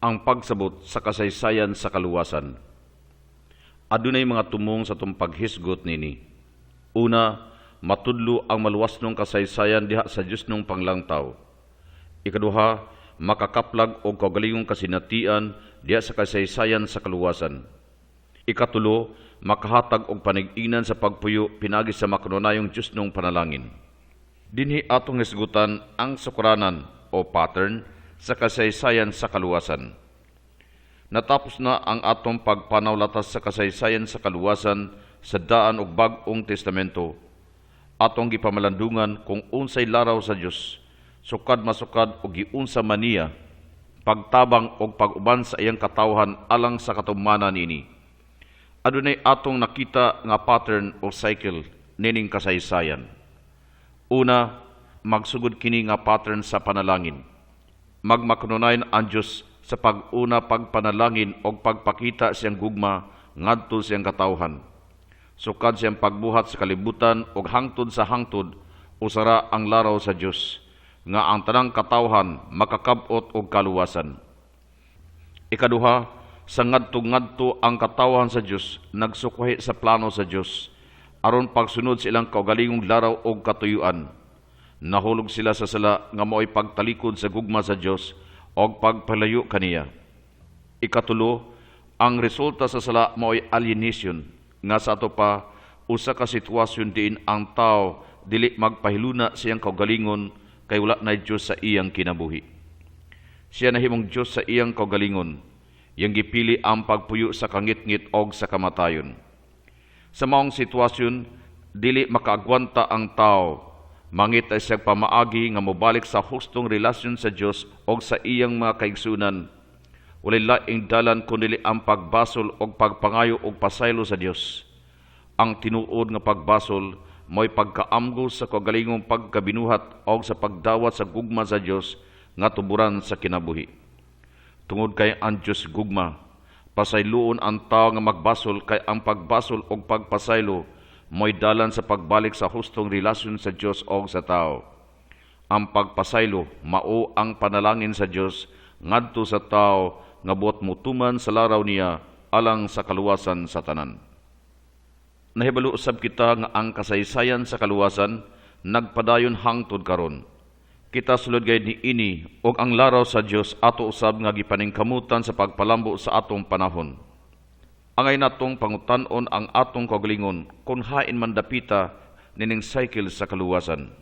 ang pagsabot sa kasaysayan sa kaluwasan. Adunay mga tumong sa itong paghisgot nini. Una, matudlo ang maluwasnong kasaysayan diha sa Diyos nung panglangtaw. Ikaduha, makakaplag o kaugalingong kasinatian diha sa kasaysayan sa kaluwasan. Ikatulo, makahatag og panig-inan sa pagpuyo pinagi sa makanunayong Diyos nung panalangin. Dinhi atong hisgutan ang sukuranan o pattern sa kasaysayan sa kaluwasan. Natapos na ang atong pagpanawlatas sa kasaysayan sa kaluwasan sa daan og bag-ong testamento. Atong gipamalandungan kung unsay laraw sa Dios, sukad masukad og giunsa man niya, pagtabang og pag-uban sa iyang katawhan alang sa katumanan ini. Adunay atong nakita nga pattern o cycle nining kasaysayan. Una, magsugod kini nga pattern sa panalangin. Magmakununayan ang Diyos sa pag-una pagpanalangin o pagpakita siyang gugma ngadto siyang katawhan. Sukad siyang pagbuhat sa kalibutan o hangtod sa hangtod, usara ang laraw sa Diyos, nga ang tanang katawhan makakabot og kaluwasan. Ikaduha, sa ngadto-ngadto ang katawhan sa Diyos, nagsukwahi sa plano sa Diyos, aron pagsunod silang kaugalingong laraw og katuyuan. Nahulog sila sa sala nga mao'y pagtalikod sa gugma sa Diyos o pagpalayo kaniya. Ikatulo, ang resulta sa sala mao'y alienation, nga sa ato pa, usa ka sitwasyon diin ang tao dili magpahiluna siyang kaugalingon kay wala na Diyos sa iyang kinabuhi. Siya nahimong Diyos sa iyang kaugalingon, yang gipili ang pagpuyo sa kangit-ngit og sa kamatayon. Sa maong sitwasyon, dili makaagwanta ang tao, mangita siyang pamaagi nga mobalik sa hustong relasyon sa Diyos o sa iyang mga kaigsunan. Walay laing dalan kundi ang pagbasol o pagpangayo o pasaylo sa Diyos. Ang tinuod nga pagbasol mo'y pagkaamgo sa kaugalingong pagkabinuhat o sa pagdawat sa gugma sa Diyos nga tuburan sa kinabuhi. Tungod kay ang Diyos gugma, pasayloon ang tao nga magbasol kay ang pagbasol o pagpasaylo mo'y dalan sa pagbalik sa hustong relasyon sa Diyos o sa tao. Ang pagpasaylo, mao ang panalangin sa Diyos ngadto sa tao nga buot mutuman sa laraw niya alang sa kaluwasan sa tanan. Nahibalo usab kita nga ang kasaysayan sa kaluwasan nagpadayon hangtod karon. Kita sulod gayud ni ini og ang laraw sa Diyos ato usab nga gipaningkamutan sa pagpalambo sa atong panahon. Angay natong pangutan-on ang atong kaugalingon kung hain man dapita nining cycle sa kaluwasan.